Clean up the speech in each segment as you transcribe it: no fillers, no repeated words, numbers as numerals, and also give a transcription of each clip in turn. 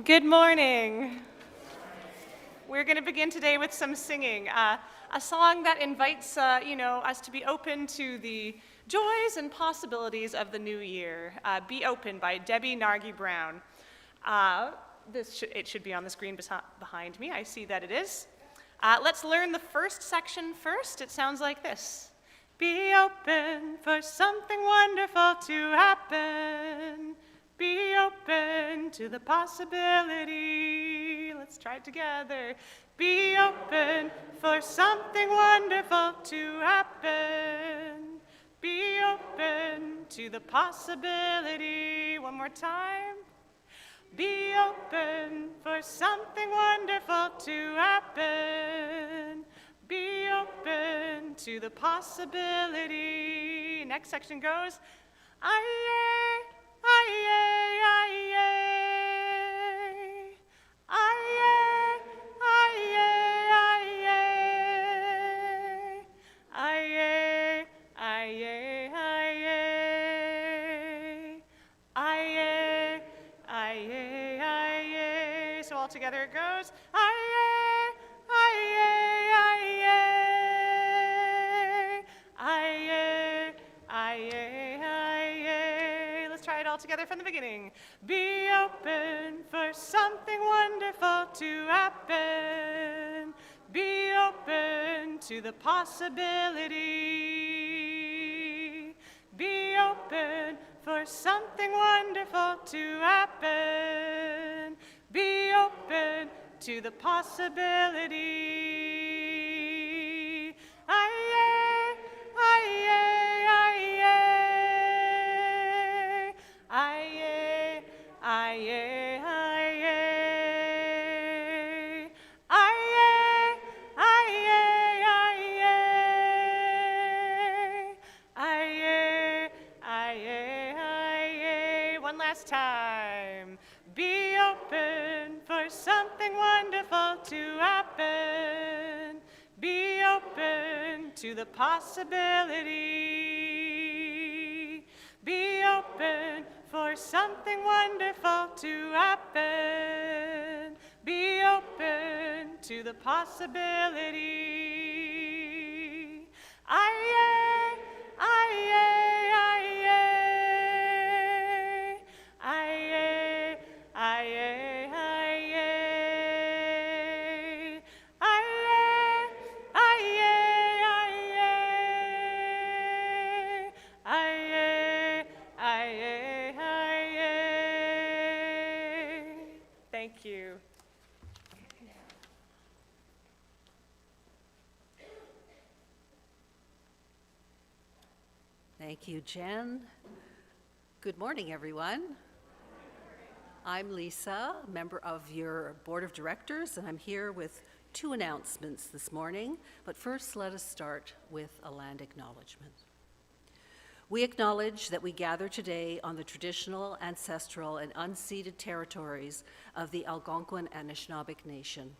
Good morning. We're going to begin today with some singing, a song that invites us to be open to the joys and possibilities of the new year. Be Open by Debbie Nargi Brown. It should be on the screen behind me. I see that it is. Let's learn the first section first. It sounds like this. Be open for something wonderful to happen. Be open to the possibility. Let's try it together. Be open for something wonderful to happen. Be open to the possibility. One more time. Be open for something wonderful to happen. Be open to the possibility. Next section goes, aye, aye, aye, aye, aye, aye, aye, aye, aye, aye, aye. So all together it goes, aye, aye, aye, aye, aye, aye. Let's try it all together from the beginning. Be open for something wonderful to happen. Be open to the possibility. Be open for something wonderful to happen. Be open to the possibility. Aye, aye, aye, aye, aye, aye, time. Be open for something wonderful to happen. Be open to the possibility. Be open for something wonderful to happen. Be open to the possibility. Aye, aye, Thank you. Thank you, Jen. Good morning, everyone. I'm Lisa, member of your board of directors, and I'm here with two announcements this morning. But first, let us start with a land acknowledgement. We acknowledge that we gather today on the traditional, ancestral, and unceded territories of the Algonquin Anishinaabeg Nation.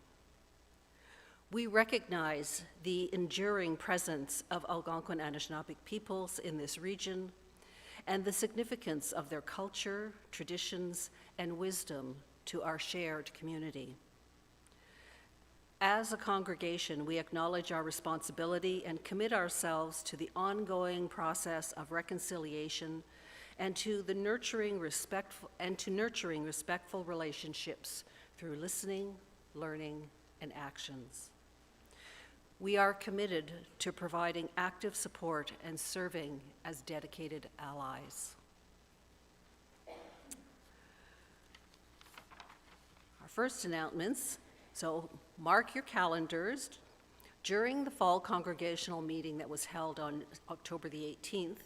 We recognize the enduring presence of Algonquin Anishinaabeg peoples in this region and the significance of their culture, traditions, and wisdom to our shared community. As a congregation, we acknowledge our responsibility and commit ourselves to the ongoing process of reconciliation and to nurturing respectful relationships through listening, learning, and actions. We are committed to providing active support and serving as dedicated allies. Our first announcements. So mark your calendars. During the fall congregational meeting that was held on October the 18th,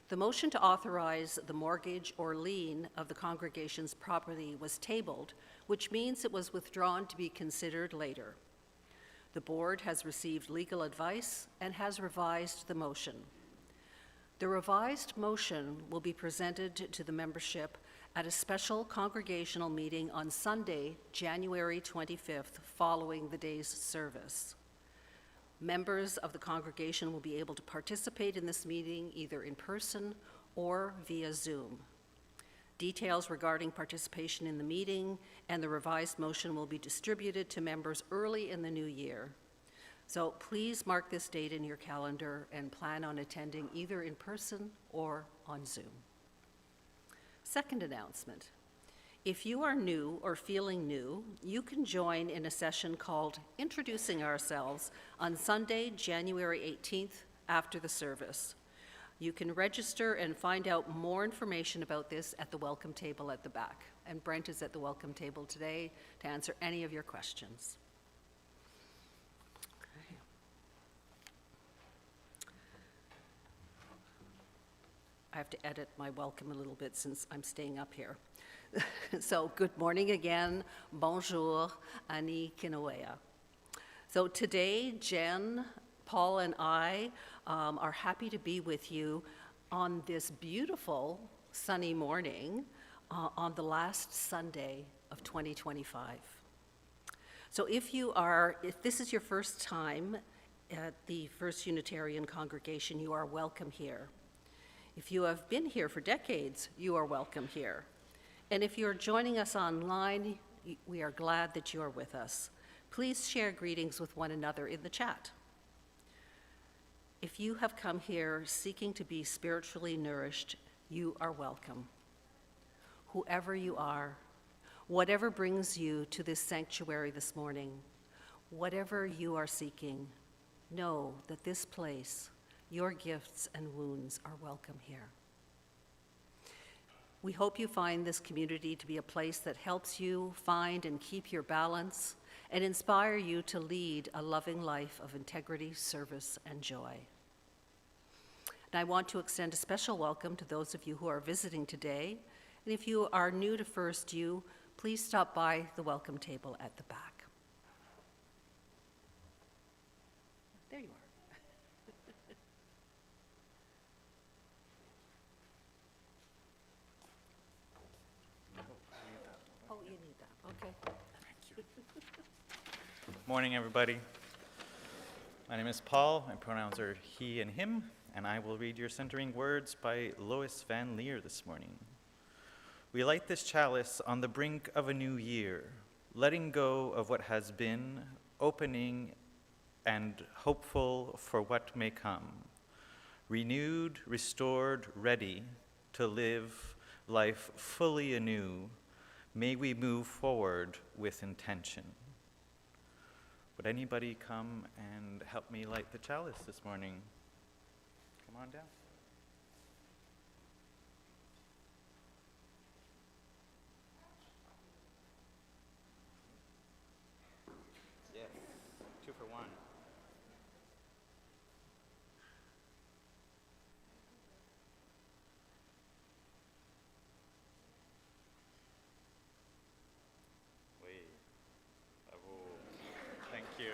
the motion to authorize the mortgage or lien of the congregation's property was tabled, which means it was withdrawn to be considered later. The board has received legal advice and has revised the motion. The revised motion will be presented to the membership at a special congregational meeting on Sunday, January 25th, following the day's service. Members of the congregation will be able to participate in this meeting either in person or via Zoom. Details regarding participation in the meeting and the revised motion will be distributed to members early in the new year. So please mark this date in your calendar and plan on attending either in person or on Zoom. Second announcement. If you are new or feeling new, you can join in a session called Introducing Ourselves on Sunday, January 18th after the service. You can register and find out more information about this at the welcome table at the back. And Brent is at the welcome table today to answer any of your questions. Okay. I have to edit my welcome a little bit since I'm staying up here. So good morning again. Bonjour, Ani Kinawea. So today, Jen, Paul, and I are happy to be with you on this beautiful sunny morning on the last Sunday of 2025. So if this is your first time at the First Unitarian congregation, you are welcome here. If you have been here for decades, you are welcome here. And if you're joining us online, we are glad that you are with us. Please share greetings with one another in the chat. If you have come here seeking to be spiritually nourished, you are welcome. Whoever you are, whatever brings you to this sanctuary this morning, whatever you are seeking, know that this place, your gifts and wounds are welcome here. We hope you find this community to be a place that helps you find and keep your balance and inspire you to lead a loving life of integrity, service, and joy. And I want to extend a special welcome to those of you who are visiting today. And if you are new to FirstU, please stop by the welcome table at the back. There you are. Oh, you need that. Okay. Thank you. Morning, everybody. My name is Paul. My pronouns are he and him, and I will read your centering words by Lois Van Leer this morning. We light this chalice on the brink of a new year, letting go of what has been, opening and hopeful for what may come. Renewed, restored, ready to live life fully anew, may we move forward with intention. Would anybody come and help me light the chalice this morning? Come on down. Yes, 2 for 1. Thank you.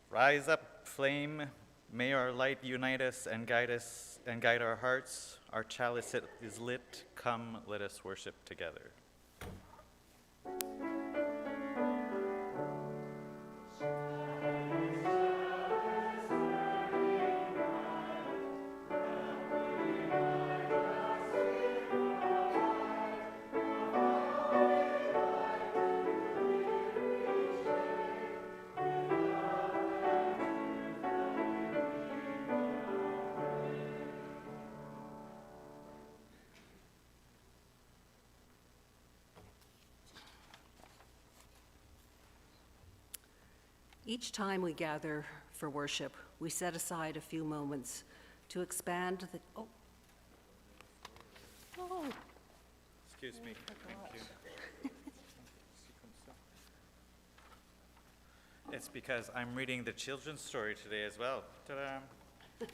Rise up, flame. May our light unite us and guide our hearts. Our chalice is lit. Come, let us worship together. Each time we gather for worship, we set aside a few moments to expand the, oh. Excuse me. Thank you. It's because I'm reading the children's story today as well. Ta-da! Good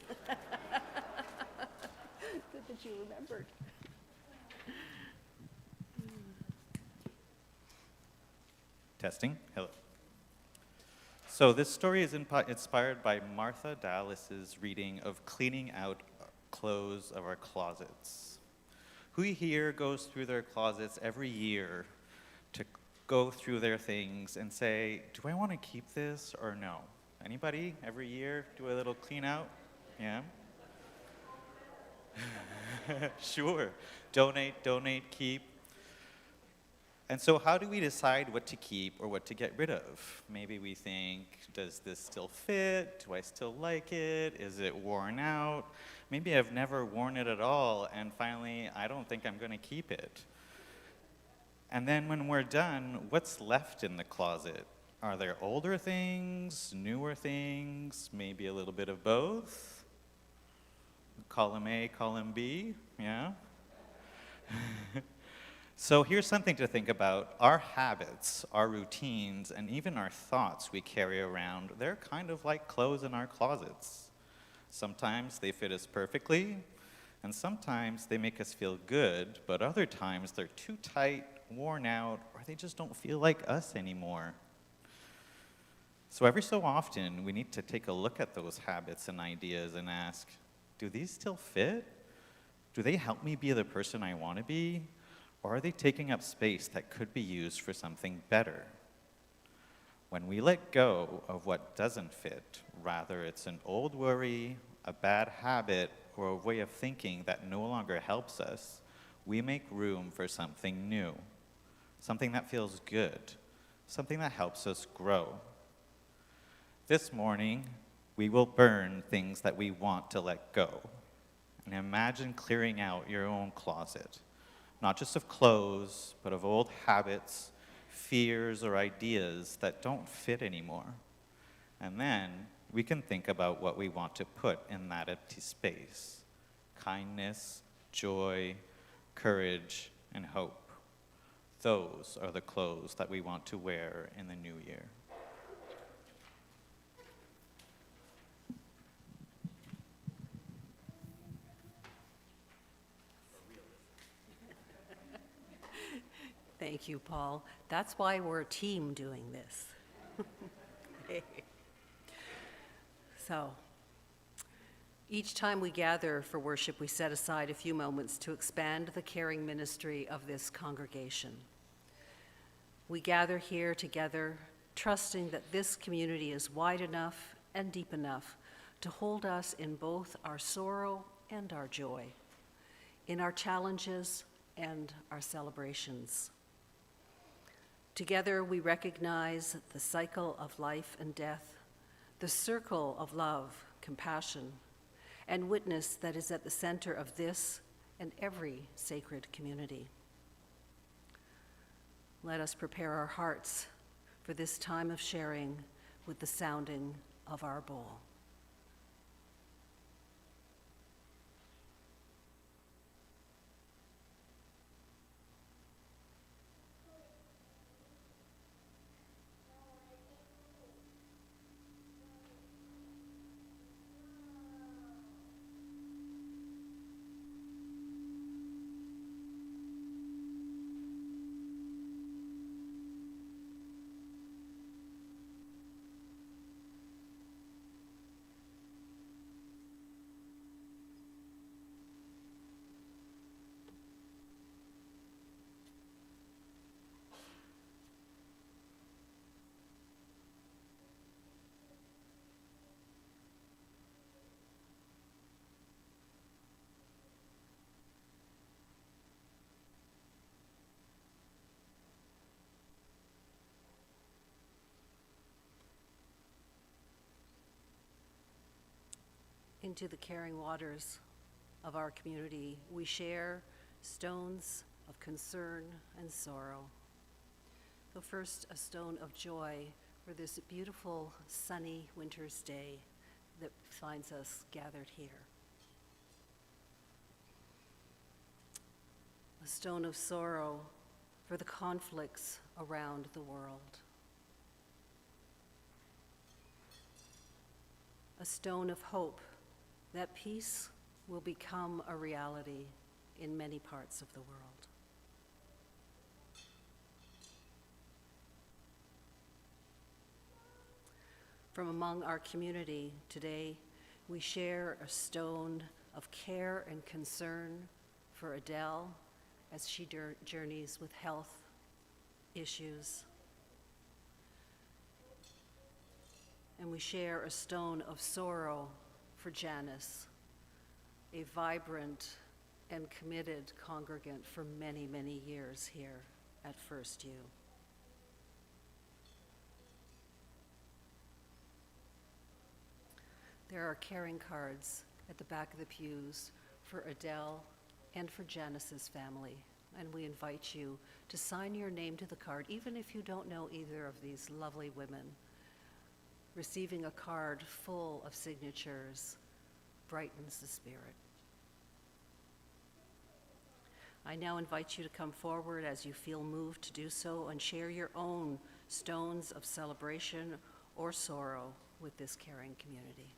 that you remembered. Testing. Hello. So this story is inspired by Martha Dallas's reading of Cleaning Out Clothes of Our Closets. Who here goes through their closets every year to go through their things and say, do I want to keep this or no? Anybody every year do a little clean out? Yeah? Sure. Donate, keep. And so how do we decide what to keep or what to get rid of? Maybe we think, does this still fit? Do I still like it? Is it worn out? Maybe I've never worn it at all, and finally, I don't think I'm going to keep it. And then when we're done, what's left in the closet? Are there older things, newer things, maybe a little bit of both? Column A, column B, yeah? So here's something to think about. Our habits, our routines, and even our thoughts we carry around, they're kind of like clothes in our closets. Sometimes they fit us perfectly, and sometimes they make us feel good, but other times they're too tight, worn out, or they just don't feel like us anymore. So every so often, we need to take a look at those habits and ideas and ask, do these still fit? Do they help me be the person I want to be? Or are they taking up space that could be used for something better? When we let go of what doesn't fit, rather it's an old worry, a bad habit, or a way of thinking that no longer helps us, we make room for something new, something that feels good, something that helps us grow. This morning, we will burn things that we want to let go. And imagine clearing out your own closet, not just of clothes, but of old habits, fears, or ideas that don't fit anymore. And then we can think about what we want to put in that empty space: kindness, joy, courage, and hope. Those are the clothes that we want to wear in the new year. Thank you, Paul. That's why we're a team doing this. So, each time we gather for worship, we set aside a few moments to expand the caring ministry of this congregation. We gather here together, trusting that this community is wide enough and deep enough to hold us in both our sorrow and our joy, in our challenges and our celebrations. Together, we recognize the cycle of life and death, the circle of love, compassion, and witness that is at the center of this and every sacred community. Let us prepare our hearts for this time of sharing with the sounding of our bowl. Into the caring waters of our community, we share stones of concern and sorrow. So first, a stone of joy for this beautiful, sunny winter's day that finds us gathered here. A stone of sorrow for the conflicts around the world. A stone of hope that peace will become a reality in many parts of the world. From among our community today, we share a stone of care and concern for Adele as she journeys with health issues. And we share a stone of sorrow for Janice, a vibrant and committed congregant for many, many years here at FirstU. There are caring cards at the back of the pews for Adele and for Janice's family, and we invite you to sign your name to the card, even if you don't know either of these lovely women. Receiving a card full of signatures brightens the spirit. I now invite you to come forward as you feel moved to do so and share your own stones of celebration or sorrow with this caring community.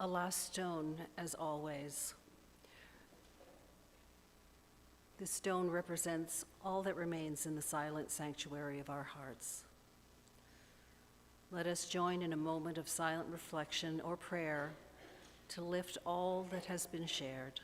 A last stone, as always. This stone represents all that remains in the silent sanctuary of our hearts. Let us join in a moment of silent reflection or prayer to lift all that has been shared.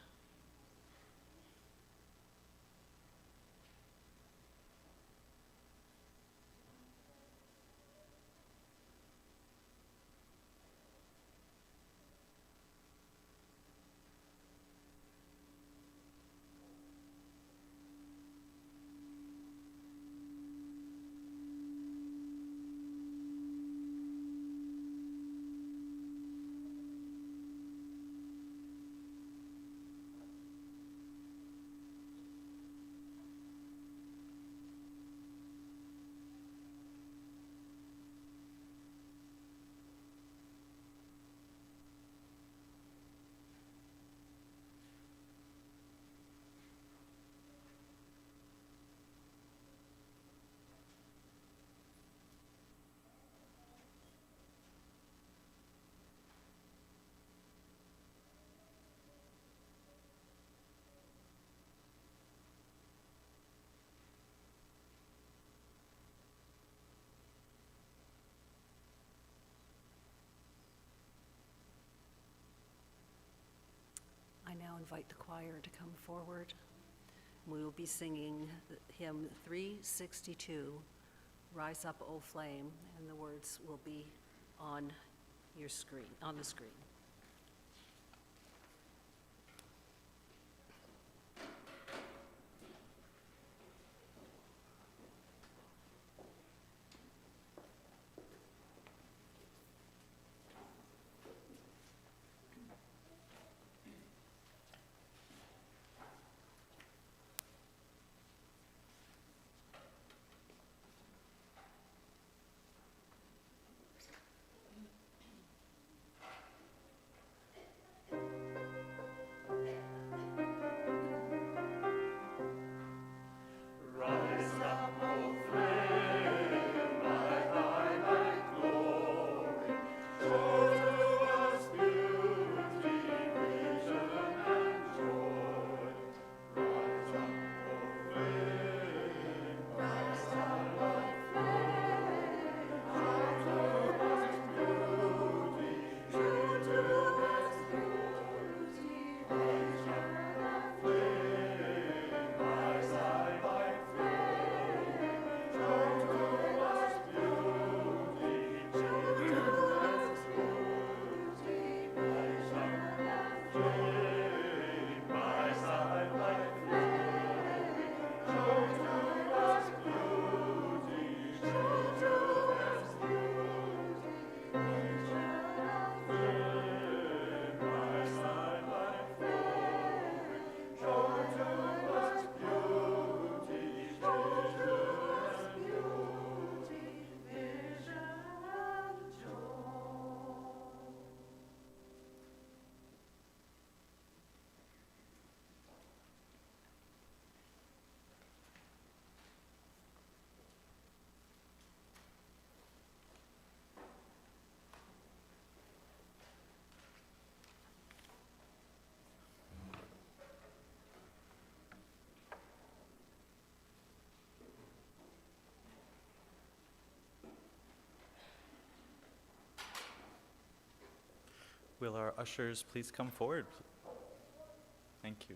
now invite the choir to come forward. We will be singing hymn 362, Rise Up, O Flame, and the words will be on your screen, on the screen. Will our ushers please come forward? Thank you.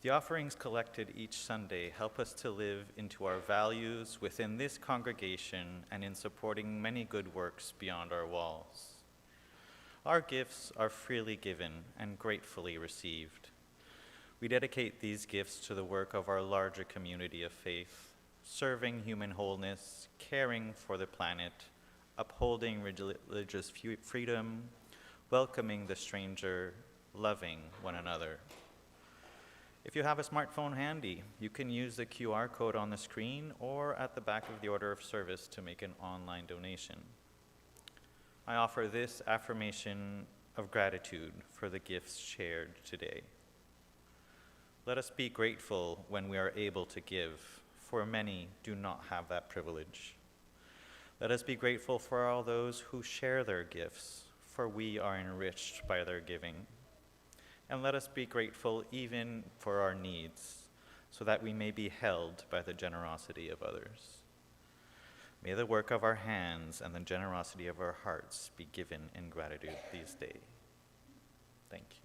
The offerings collected each Sunday help us to live into our values within this congregation and in supporting many good works beyond our walls. Our gifts are freely given and gratefully received. We dedicate these gifts to the work of our larger community of faith, serving human wholeness, caring for the planet, upholding religious freedom, welcoming the stranger, loving one another. If you have a smartphone handy, you can use the QR code on the screen or at the back of the order of service to make an online donation. I offer this affirmation of gratitude for the gifts shared today. Let us be grateful when we are able to give, for many do not have that privilege. Let us be grateful for all those who share their gifts, for we are enriched by their giving. And let us be grateful even for our needs, so that we may be held by the generosity of others. May the work of our hands and the generosity of our hearts be given in gratitude these days. Thank you.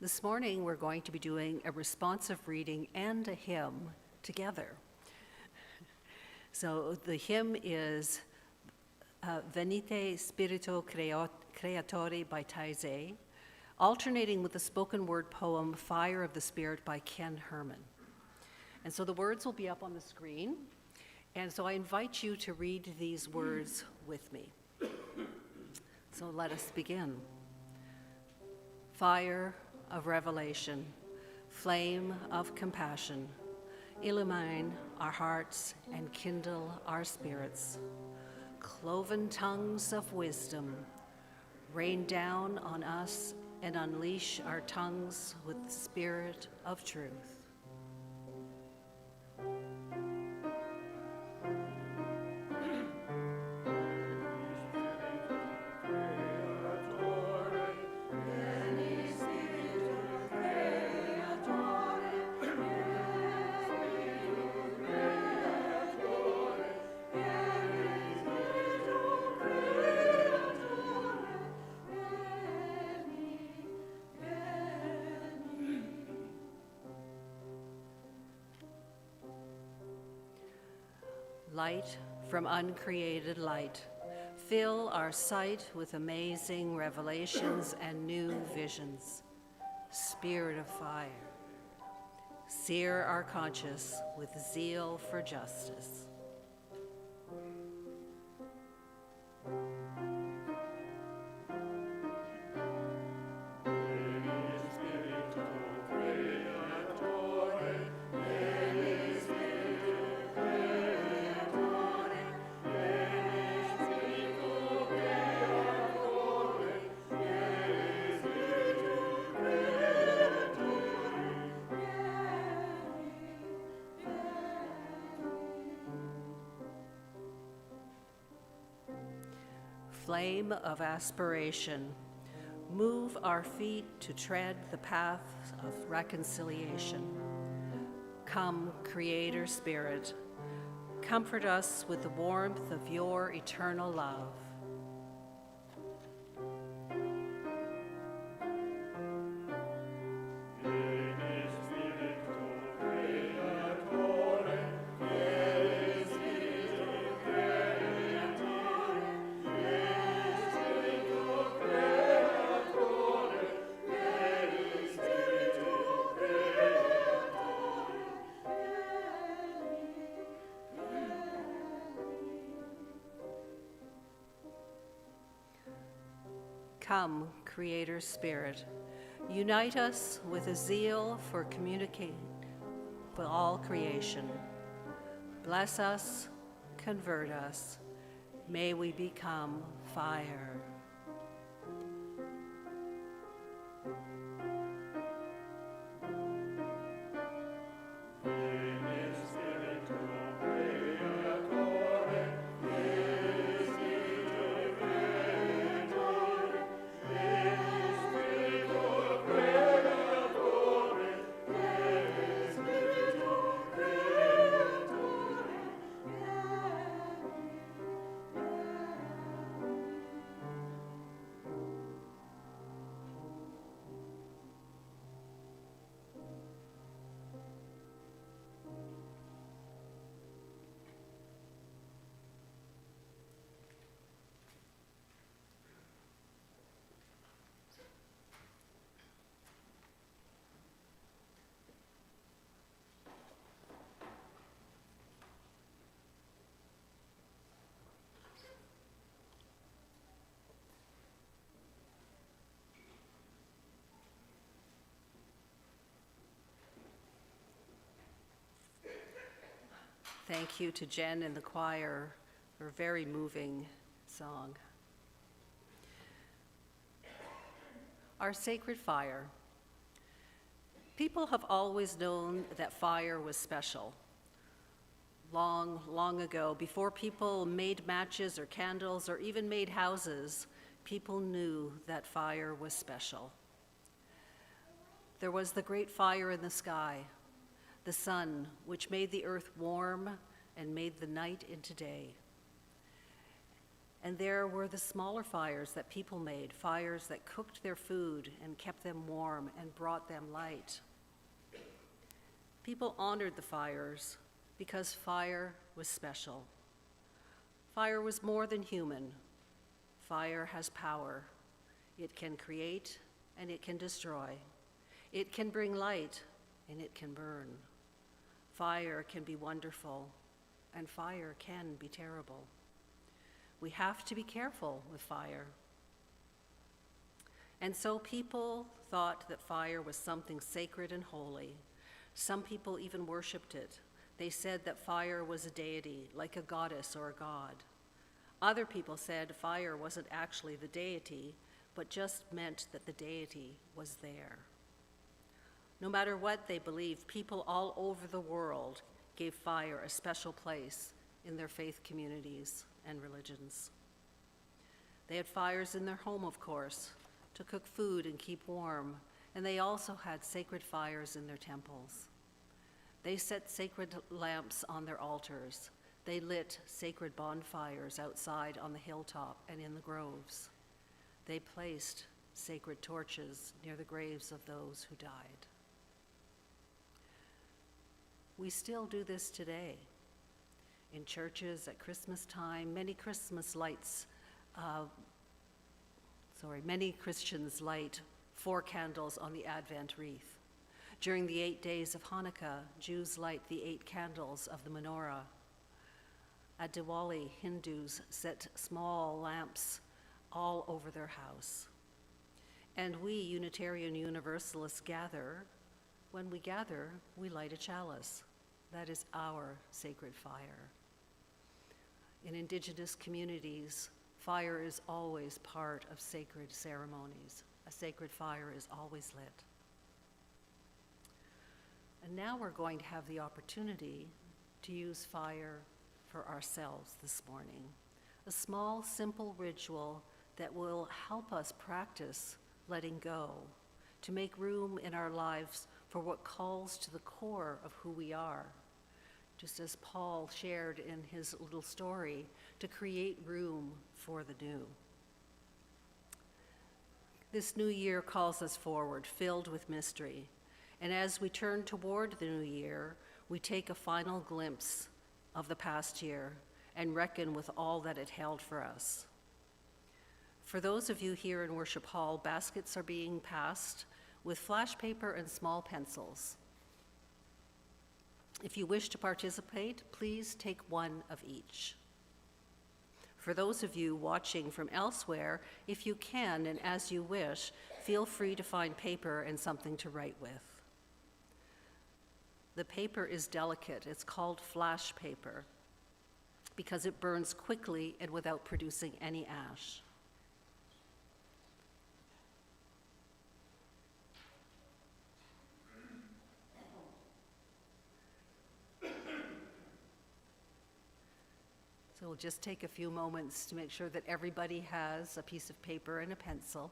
This morning, we're going to be doing a responsive reading and a hymn together. So the hymn is Venite Spirito Creatore by Taizé, alternating with the spoken word poem Fire of the Spirit by Ken Herman. And so the words will be up on the screen. And so I invite you to read these words with me. So let us begin. Fire of revelation, flame of compassion, illumine our hearts and kindle our spirits. Cloven tongues of wisdom, Rain down on us and unleash our tongues with the spirit of truth. Light from uncreated light, fill our sight with amazing revelations and new visions. Spirit of fire, sear our conscience with zeal for justice. Flame of aspiration, move our feet to tread the path of reconciliation. Come, Creator Spirit, comfort us with the warmth of your eternal love. Come, Creator Spirit, unite us with a zeal for communicating with all creation. Bless us, convert us, may we become fire. Thank you to Jen and the choir for a very moving song. Our sacred fire. People have always known that fire was special. Long, long ago, before people made matches or candles or even made houses, people knew that fire was special. There was the great fire in the sky, the sun, which made the earth warm and made the night into day. And there were the smaller fires that people made, fires that cooked their food and kept them warm and brought them light. People honored the fires because fire was special. Fire was more than human. Fire has power. It can create and it can destroy. It can bring light and it can burn. Fire can be wonderful, and fire can be terrible. We have to be careful with fire. And so people thought that fire was something sacred and holy. Some people even worshiped it. They said that fire was a deity, like a goddess or a god. Other people said fire wasn't actually the deity, but just meant that the deity was there. No matter what they believed, people all over the world gave fire a special place in their faith communities and religions. They had fires in their home, of course, to cook food and keep warm, and they also had sacred fires in their temples. They set sacred lamps on their altars. They lit sacred bonfires outside on the hilltop and in the groves. They placed sacred torches near the graves of those who died. We still do this today. In churches at Christmas time, many Christians light 4 candles on the Advent wreath. During the 8 days of Hanukkah, Jews light the 8 candles of the menorah. At Diwali, Hindus set small lamps all over their house. And we Unitarian Universalists gather. When we gather, we light a chalice. That is our sacred fire. In Indigenous communities, fire is always part of sacred ceremonies. A sacred fire is always lit. And now we're going to have the opportunity to use fire for ourselves this morning. A small, simple ritual that will help us practice letting go, to make room in our lives for what calls to the core of who we are. Just as Paul shared in his little story, to create room for the new. This new year calls us forward, filled with mystery. And as we turn toward the new year, we take a final glimpse of the past year and reckon with all that it held for us. For those of you here in Worship Hall, baskets are being passed with flash paper and small pencils. If you wish to participate, please take one of each. For those of you watching from elsewhere, if you can and as you wish, feel free to find paper and something to write with. The paper is delicate. It's called flash paper because it burns quickly and without producing any ash. So we'll just take a few moments to make sure that everybody has a piece of paper and a pencil.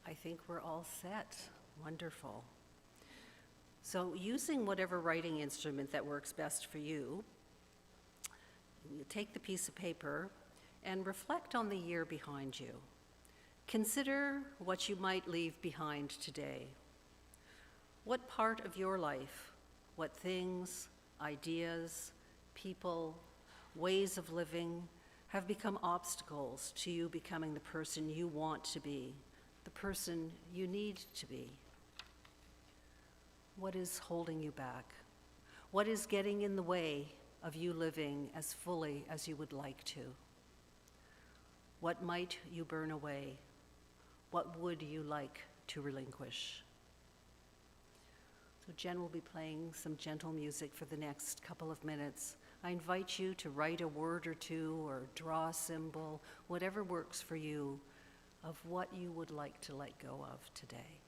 I think we're all set. Wonderful. So using whatever writing instrument that works best for you, you take the piece of paper and reflect on the year behind you. Consider what you might leave behind today. What part of your life, what things, ideas, people, ways of living have become obstacles to you becoming the person you want to be, the person you need to be? What is holding you back? What is getting in the way of you living as fully as you would like to? What might you burn away? What would you like to relinquish? So Jen will be playing some gentle music for the next couple of minutes. I invite you to write a word or two or draw a symbol, whatever works for you, of what you would like to let go of today.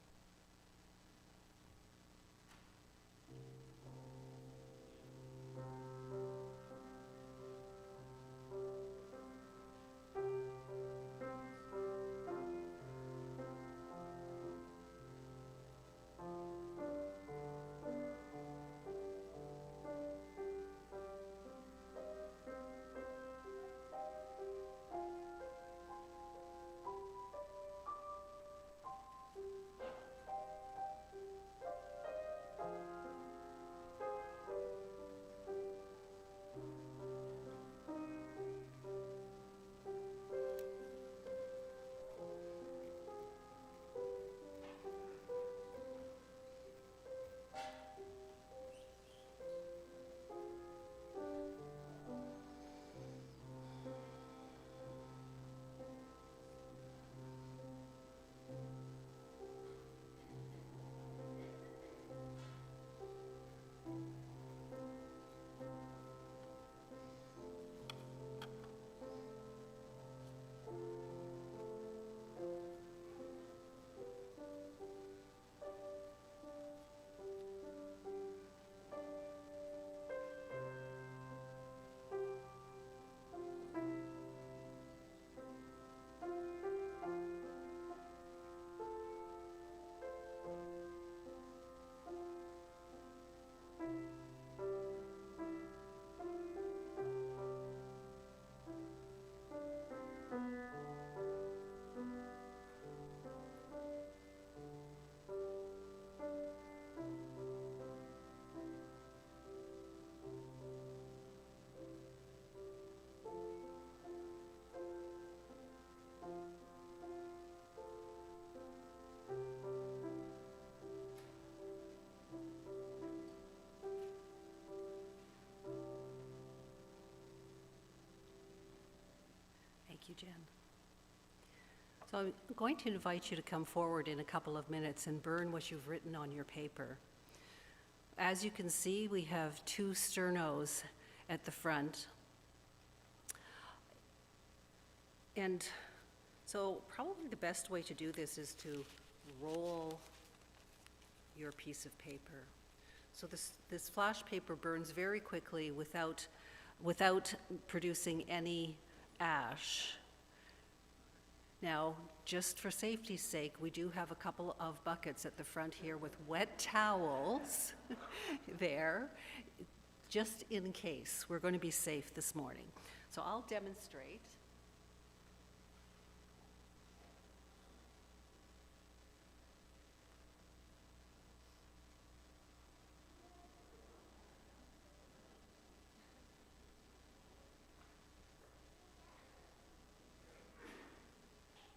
Thank you, Jen. So I'm going to invite you to come forward in a couple of minutes and burn what you've written on your paper. As you can see, we have two sternos at the front. And so probably the best way to do this is to roll your piece of paper. So this flash paper burns very quickly without producing any ash. Now, just for safety's sake, we do have a couple of buckets at the front here with wet towels there, just in case. We're going to be safe this morning. So I'll demonstrate.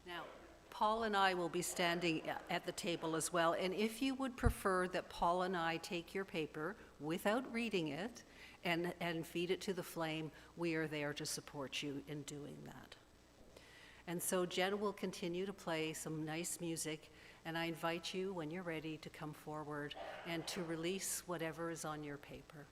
Now, Paul and I will be standing at the table as well, and if you would prefer that Paul and I take your paper without reading it and feed it to the flame, we are there to support you in doing that. And so Jen will continue to play some nice music, and I invite you, when you're ready, to come forward and to release whatever is on your paper.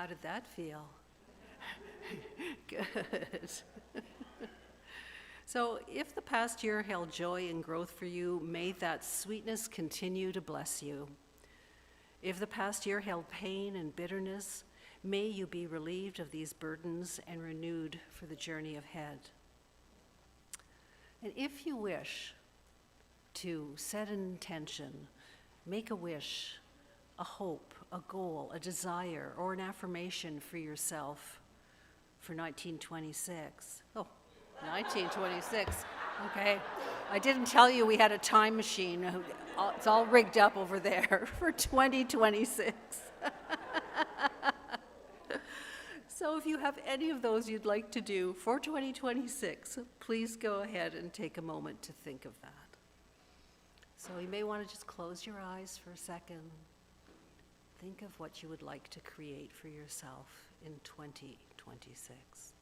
How did that feel? Good. So if the past year held joy and growth for you, may that sweetness continue to bless you. If the past year held pain and bitterness, may you be relieved of these burdens and renewed for the journey ahead. And if you wish to set an intention, make a wish, a hope, a goal, a desire, or an affirmation for yourself for 1926. Oh, 1926. Okay. I didn't tell you we had a time machine. It's all rigged up over there for 2026. So if you have any of those you'd like to do for 2026, please go ahead and take a moment to think of that. So you may want to just close your eyes for a second. Think of what you would like to create for yourself in 2026.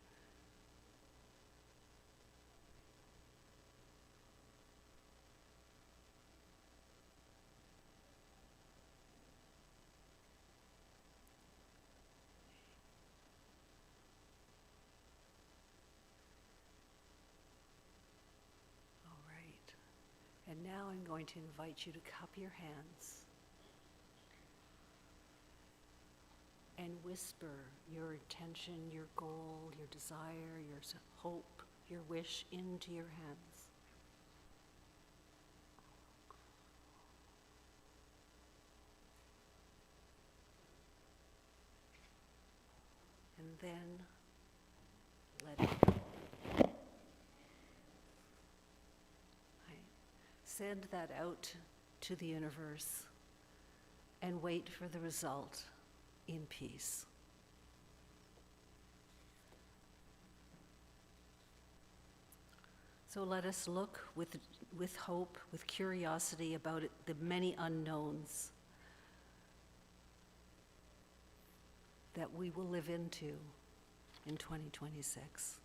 All right. And now I'm going to invite you to cup your hands and whisper your intention, your goal, your desire, your hope, your wish into your hands. And then let it go. Send that out to the universe and wait for the result in peace. So let us look with hope, with curiosity about the many unknowns that we will live into in 2026.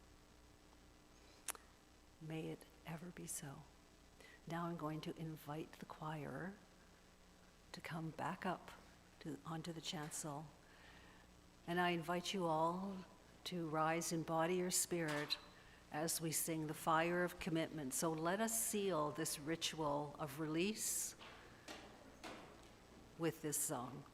May it ever be so. Now I'm going to invite the choir to come back up onto the chancel. And I invite you all to rise in body or spirit as we sing the fire of commitment. So let us seal this ritual of release with this song.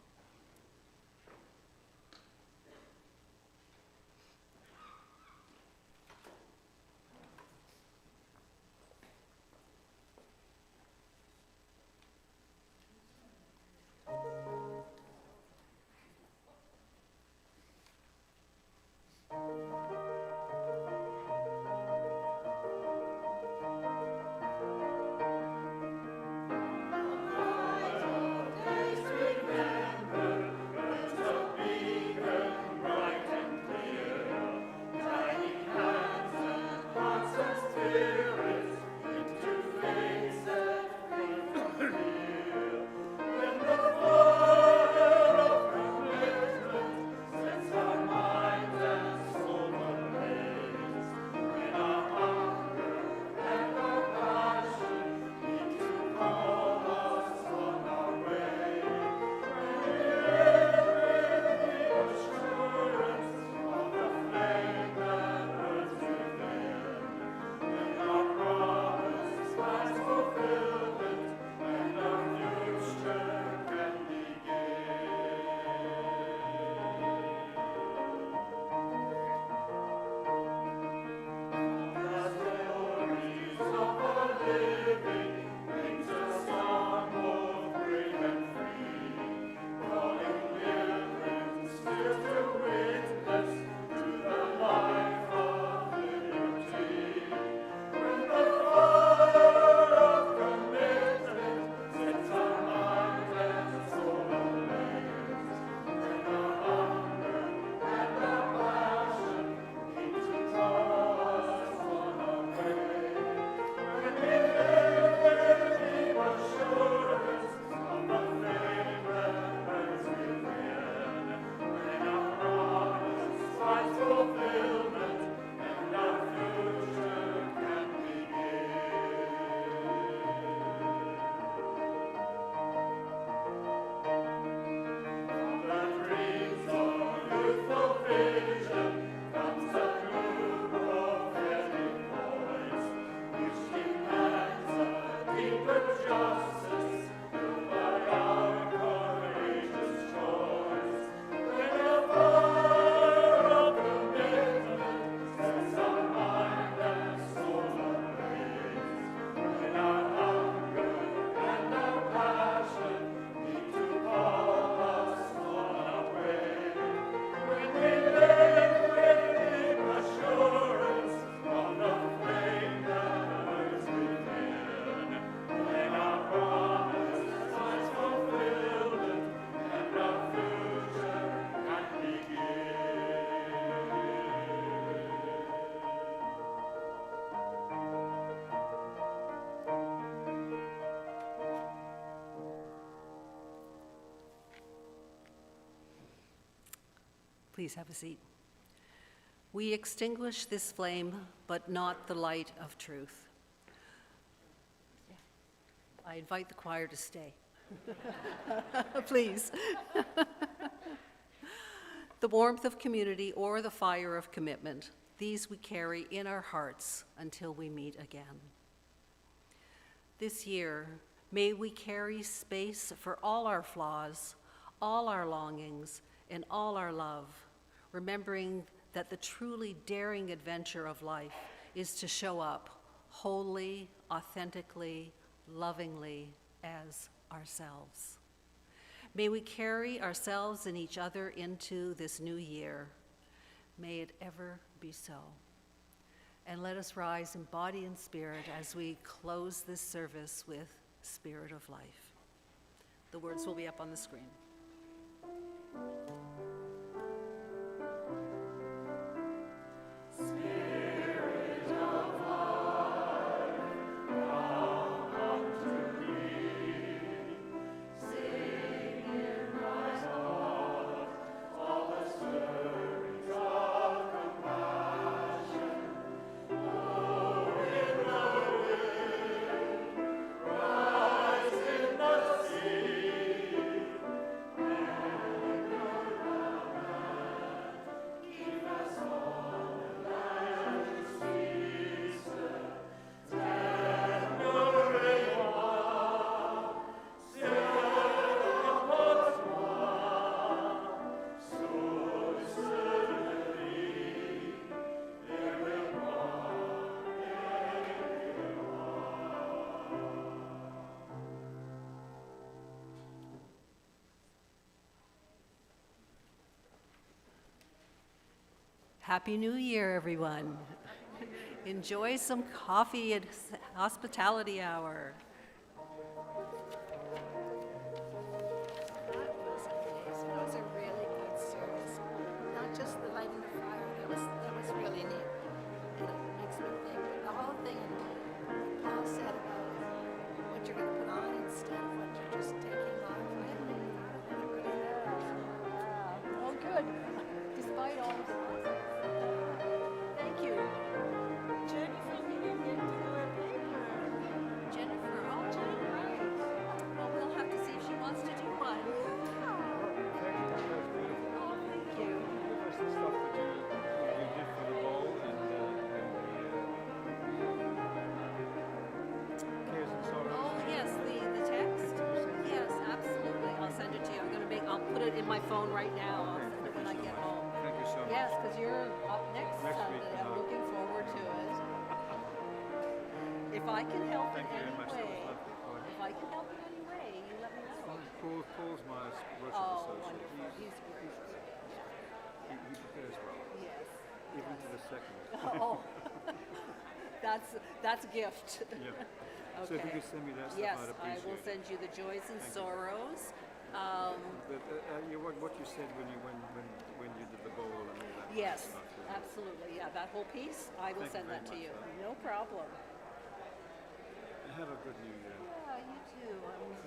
Please have a seat. We extinguish this flame, but not the light of truth. I invite the choir to stay. Please. The warmth of community or the fire of commitment, these we carry in our hearts until we meet again. This year, may we carry space for all our flaws, all our longings, and all our love, remembering that the truly daring adventure of life is to show up wholly, authentically, lovingly as ourselves. May we carry ourselves and each other into this new year. May it ever be so. And let us rise in body and spirit as we close this service with Spirit of Life. The words will be up on the screen. Happy New Year, everyone. Enjoy some coffee at hospitality hour. That was a really good service. Not just the lighting the fire, that was really neat. And it makes me think, but the whole thing, what Paul said about what you're going to put on instead of what you're just taking off. I hadn't really thought of that really there. Oh, good. Despite all of the thank you. Jennifer, we didn't get to do her paper. Jennifer, oh, Jennifer. Well, we'll have to see if she wants to do one. Oh, thank you. Give us the stuff that you did for the bowl and the Cares and Sorrows. Oh, yes, the text? Yes, absolutely. I'll send it to you. I'll put it in my phone right now. I'll send it when I get home. Thank you so much. Yes, because you're up next Next Sunday. week, I'm looking forward to it. If I can help in Thank you very any much. That was way, lovely. All right. if I can help in any way, you let me know. Paul's my worship Oh, associate. wonderful. He's great. He prepares well, Yes. even to the second. Oh, that's a gift. Yeah. So if you Okay. could send me that stuff, Yes, I'd I appreciate will it. send you the joys and Thank you. sorrows. What you said when you did the bowl and all that. Yes, stuff, absolutely. Yeah, that whole piece, I will Thank you send that to very you. much, No problem. Have a good New Year. Yeah, you too. Hope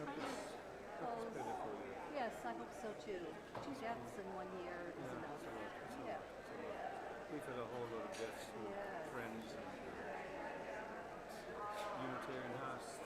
it's better for you. Yes, I hope so too. 2 deaths in 1 year is Yeah, enough. it's a lot. It's a Yeah. lot. It's a lot. We've had a whole lot of deaths from Yes. friends and Unitarian house.